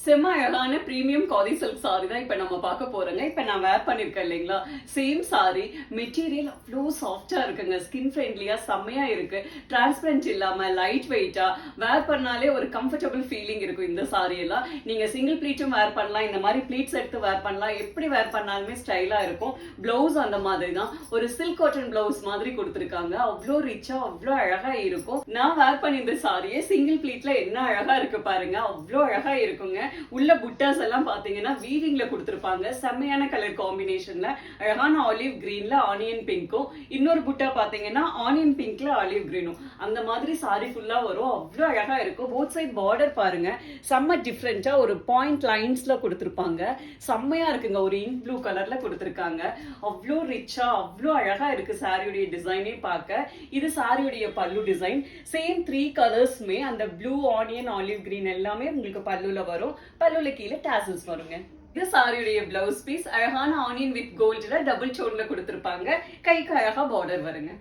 செம்ம அழகான premium khadi silk sorry தான் இப்ப நம்ம பார்க்க போறோங்க. இப்ப நான் வேர் பண்ணிருக்கேன் இல்லைங்களா, சேம் சாரி. மெட்டீரியல் அவ்வளோ சாஃப்டா இருக்குங்க, ஸ்கின் ஃப்ரெண்ட்லியா செம்மையா இருக்கு. டிரான்ஸ்பரன்ட் இல்லாம லைட் வெயிட்டா வேர் பண்ணாலே ஒரு கம்ஃபர்டபுள் ஃபீலிங் இருக்கும். இந்த சாரி எல்லாம் நீங்க சிங்கிள் ப்ளீட்டும் வேர் பண்ணலாம், இந்த மாதிரி ப்ளீட்ஸ் எடுத்து வேர் பண்ணலாம். எப்படி வேர் பண்ணாலுமே ஸ்டைலா இருக்கும். பிளவுஸ் அந்த மாதிரி தான் ஒரு சில்க் காட்டன் பிளவுஸ் மாதிரி கொடுத்துருக்காங்க. அவ்வளோ ரிச்சா அவ்வளோ அழகா இருக்கும். நான் வேர் பண்ணி இந்த சாரியை சிங்கிள் ப்ளீட்ல என்ன அழகா இருக்கு பாருங்க, அவ்வளோ அழகா இருக்குங்க. உள்ள புட்டாஸ் எல்லாம் பாத்தீங்கன்னா வீவிங்ல கொடுத்திருப்பாங்க. செம்மையான கலர் காம்பினேஷன்ல அழகான ஆலிவ் கிரீன்ல ஆனியன் பிங்க்கும், இன்னொரு புட்டா பாத்தீங்கன்னா ஆனியன் பிங்க்ல ஆலிவ் கிரீனும், அந்த மாதிரி சாரி ஃபுல்லா வரும். அவ்வளவு அழகா இருக்கும். போத் சைட் பார்டர் பாருங்க, செம்ம டிஃப்ரெண்டா ஒரு பாயிண்ட் லைன்ஸ்ல கொடுத்திருப்பாங்க. செம்மையா இருக்குங்க. ஒரு இங்க் ப்ளூ கலர்ல கொடுத்திருக்காங்க. அவ்வளோ ரிச்சா அவ்வளோ அழகா இருக்கு சாரியுடைய டிசைனே பார்க்க. இது சாரியுடைய பல்லு டிசைன். சேம் 3 கலர்ஸ்மே அந்த ப்ளூ, ஆனியன், ஆலிவ் கிரீன் எல்லாமே உங்களுக்கு பல்லுல வரும். பல்லுல கீழே டாசல்ஸ் வருங்க. இது சாரியுடைய பிளவுஸ் பீஸ். அழகான ஆனியன் வித் கோல்ட்ல டபுள் டோன்ல கொடுத்திருப்பாங்க. கைக்கு அழகா பார்டர் வருங்க.